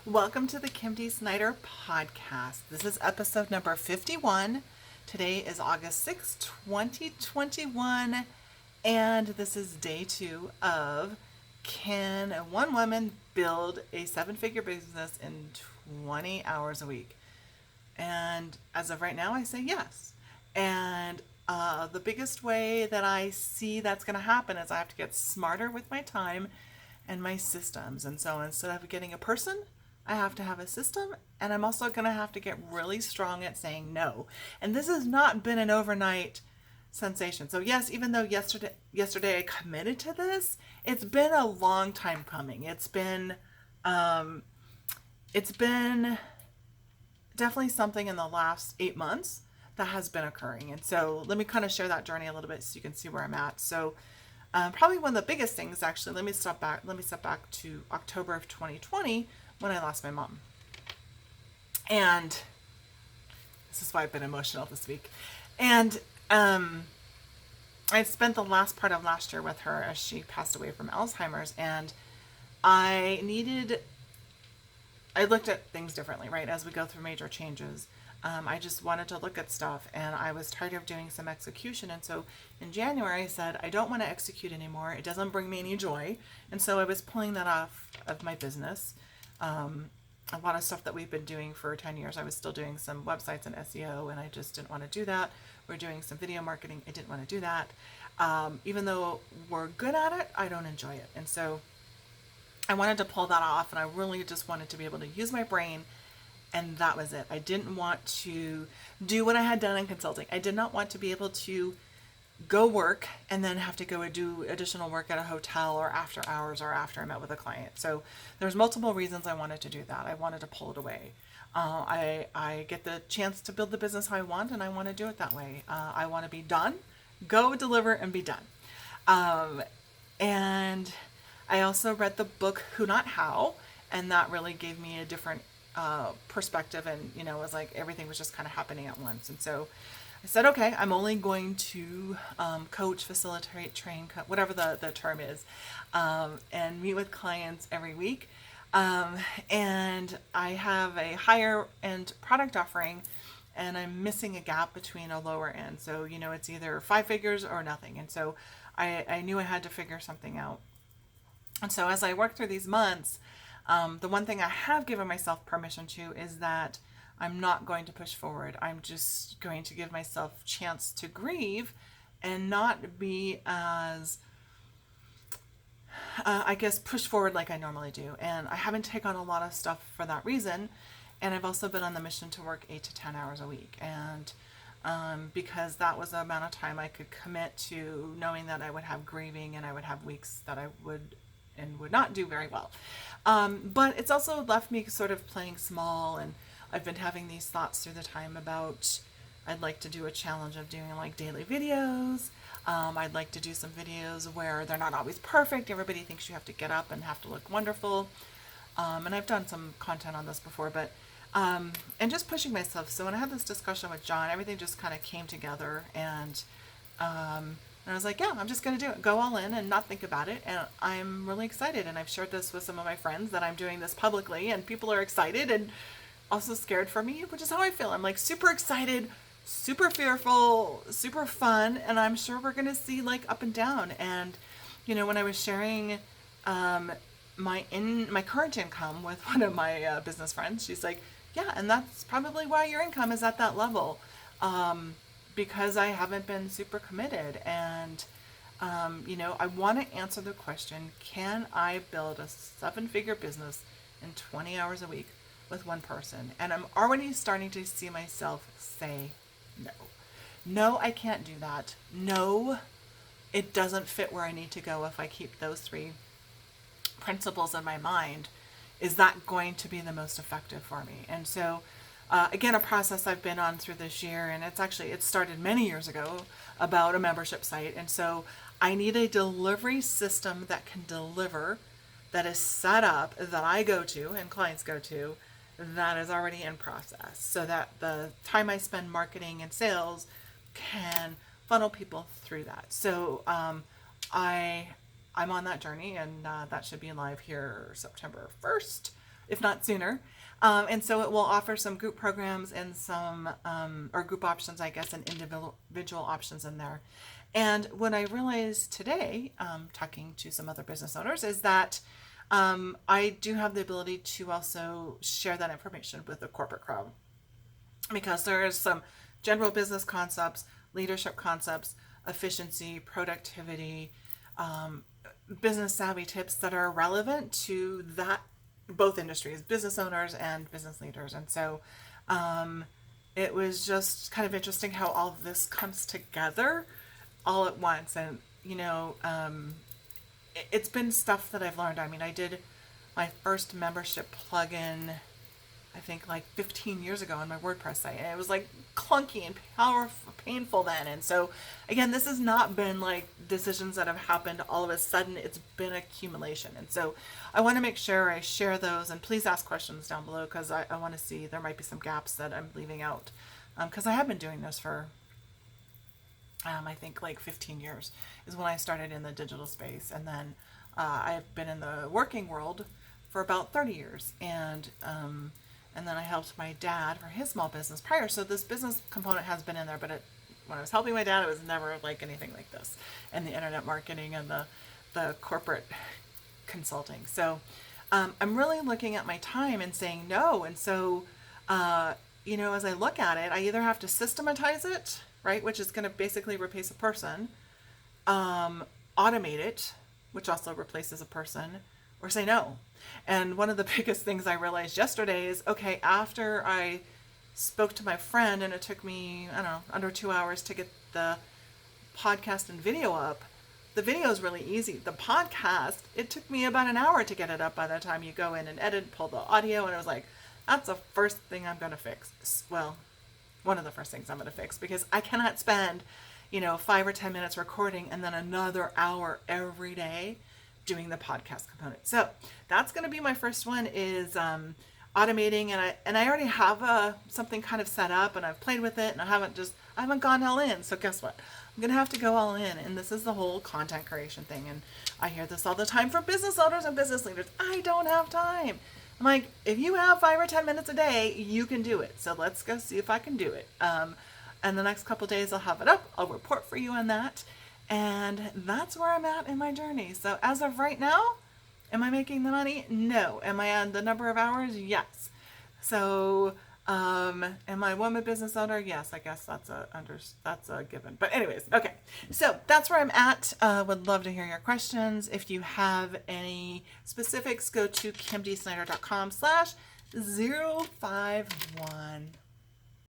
Welcome to the Kim D Snyder podcast. This is episode number 51. Today is August 6th, 2021, and this is day 2 of Can One Woman Build a Seven-Figure Business in 20 Hours a Week? And as of right now, I say yes. And the biggest way that I see that's going to happen is I have to get smarter with my time and my systems. And so instead of getting a person, I have to have a system, and I'm also going to have to get really strong at saying no. And this has not been an overnight sensation. So yes, even though yesterday I committed to this, it's been a long time coming. It's been definitely something in the last 8 months that has been occurring. And so let me kind of share that journey a little bit so you can see where I'm at. So probably one of the biggest things, actually, let me step back to October of 2020 when I lost my mom. And this is why I've been emotional this week. And I spent the last part of last year with her as she passed away from Alzheimer's. And I looked at things differently, right? As we go through major changes. I just wanted to look at stuff, and I was tired of doing some execution. And so in January, I said, I don't want to execute anymore. It doesn't bring me any joy. And so I was pulling that off of my business. A lot of stuff that we've been doing for 10 years, I was still doing some websites and SEO, and I just didn't want to do that. We're doing some video marketing. I didn't want to do that. Even though we're good at it, I don't enjoy it. And so I wanted to pull that off, and I really just wanted to be able to use my brain, and that was it. I didn't want to do what I had done in consulting. I did not want to be able to go work and then have to go and do additional work at a hotel or after hours or after I met with a client. So there's multiple reasons I wanted to do that. I wanted to pull it away. I get the chance to build the business how I want, and I want to do it that way. I want to be done, go deliver, and be done. And I also read the book Who Not How, and that really gave me a different perspective. And it was like everything was just kind of happening at once. And so I said, okay, I'm only going to coach, facilitate, train, whatever the term is, and meet with clients every week. And I have a higher end product offering, and I'm missing a gap between a lower end. So, it's either 5 figures or nothing. And so I knew I had to figure something out. And so as I work through these months, the one thing I have given myself permission to is that I'm not going to push forward. I'm just going to give myself a chance to grieve and not be as, push forward like I normally do. And I haven't taken on a lot of stuff for that reason. And I've also been on the mission to work 8 to 10 hours a week. And because that was the amount of time I could commit to knowing that I would have grieving, and I would have weeks that I would not do very well. But it's also left me sort of playing small, and I've been having these thoughts through the time about I'd like to do a challenge of doing like daily videos. I'd like to do some videos where they're not always perfect. Everybody thinks you have to get up and have to look wonderful. And I've done some content on this before, but and just pushing myself. So when I had this discussion with John, everything just kind of came together, and I was like, yeah, I'm just going to do it. Go all in and not think about it. And I'm really excited. And I've shared this with some of my friends that I'm doing this publicly, and people are excited and also scared for me, which is how I feel. I'm like super excited, super fearful, super fun. And I'm sure we're going to see like up and down. And, when I was sharing my current income with one of my business friends, she's like, yeah, and that's probably why your income is at that level. Because I haven't been super committed. And, I want to answer the question, can I build a 7-figure business in 20 hours a week with one person? And I'm already starting to see myself say no. No, I can't do that. No, it doesn't fit where I need to go if I keep those 3 principles in my mind. Is that going to be the most effective for me? And so again, a process I've been on through this year, and it started many years ago, about a membership site. And so I need a delivery system that can deliver, that is set up, that I go to and clients go to, that is already in process, so that the time I spend marketing and sales can funnel people through that. So I'm on that journey, and that should be live here September 1st. if not sooner. And so it will offer some group programs and some, or group options, I guess, and individual options in there. And what I realized today, talking to some other business owners, is that I do have the ability to also share that information with the corporate crowd, because there is some general business concepts, leadership concepts, efficiency, productivity, business savvy tips that are relevant to that both industries, business owners and business leaders. And so it was just kind of interesting how all of this comes together all at once. And it's been stuff that I've learned. I mean, I did my first membership plugin, I think like 15 years ago on my WordPress site, and it was like clunky and powerful, painful then. And so again, this has not been like decisions that have happened all of a sudden. It's been accumulation. And so I want to make sure I share those, and please ask questions down below, because I want to see, there might be some gaps that I'm leaving out, because I have been doing this for I think like 15 years is when I started in the digital space. And then I've been in the working world for about 30 years. And then I helped my dad for his small business prior. So this business component has been in there, but when I was helping my dad, it was never like anything like this. And the internet marketing and the corporate consulting. So I'm really looking at my time and saying no. And so, as I look at it, I either have to systematize it, right, which is going to basically replace a person, automate it, which also replaces a person, or say no. And one of the biggest things I realized yesterday is, okay, after I spoke to my friend and it took me, I don't know, under 2 hours to get the podcast and video up, the video is really easy. The podcast, it took me about an hour to get it up by the time you go in and edit, pull the audio, and it was like, that's the first thing I'm going to fix. Well, one of the first things I'm going to fix, because I cannot spend, 5 or 10 minutes recording and then another hour every day doing the podcast component. So that's going to be my first one, is automating, and I already have something kind of set up, and I've played with it, and I haven't gone all in. So guess what? I'm going to have to go all in, and this is the whole content creation thing. And I hear this all the time from business owners and business leaders. I don't have time. I'm like, if you have 5 or 10 minutes a day, you can do it. So let's go see if I can do it. And the next couple days I'll have it up. I'll report for you on that. And that's where I'm at in my journey. So as of right now, am I making the money? No. Am I on the number of hours? Yes. So, am I a woman business owner? Yes, I guess that's a given. But anyways, okay. So that's where I'm at. Would love to hear your questions. If you have any specifics, go to kimdsnyder.com/051.